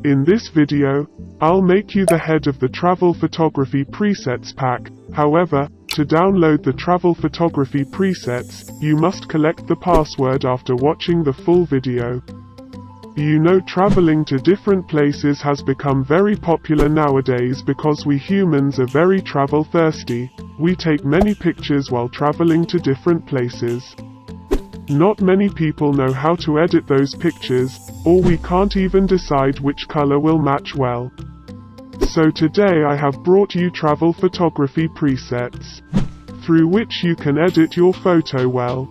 In this video, I'll make you the head of the travel photography presets pack. However, to download the travel photography presets, you must collect the password after watching the full video. You know, traveling to different places has become very popular nowadays because we humans are very travel thirsty. We take many pictures while traveling to different places. Not many people know how to edit those pictures, or we can't even decide which color will match well. So today I have brought you travel photography presets, through which you can edit your photo well.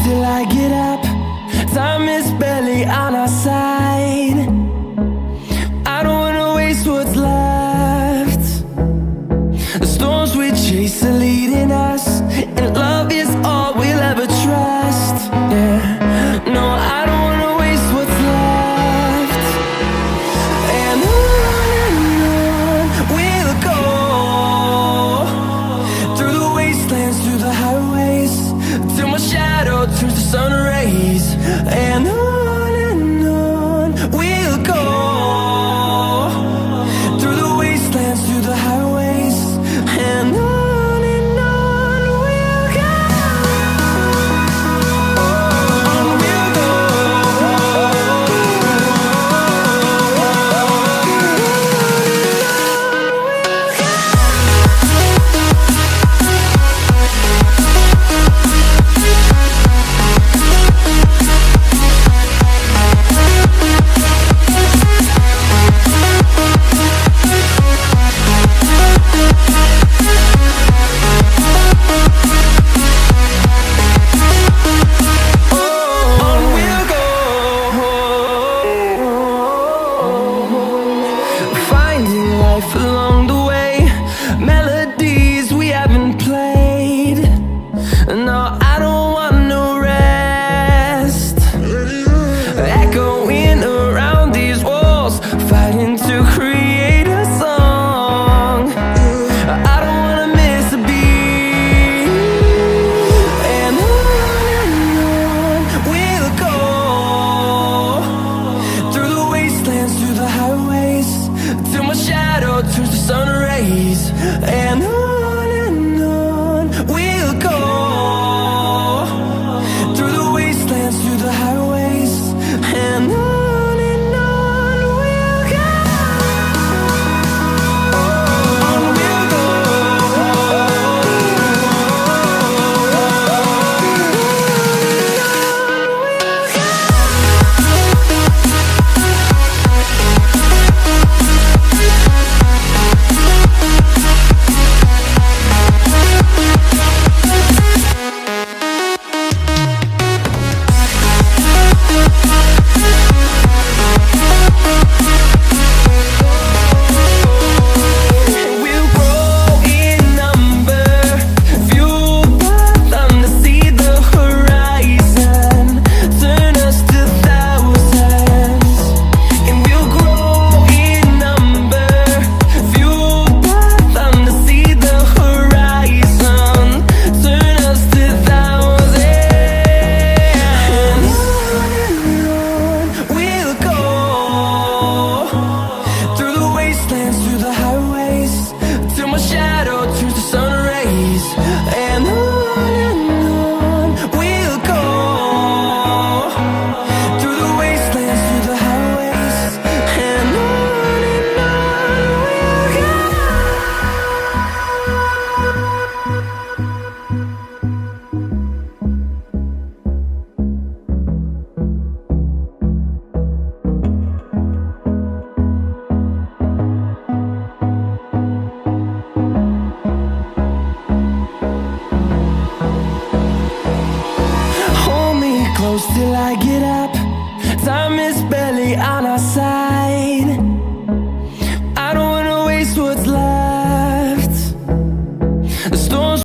Till I get up, time is barely on our side. I don't wanna waste what's left. The storms we chase are leading us, and love is all we'll ever trust. Yeah, no, I don't wanna waste what's left. And on we'll go, through the wastelands, through the highways, till my shadow turns to sun rays. And on we'll go, through the wastelands, through the highways. And on waste what's left.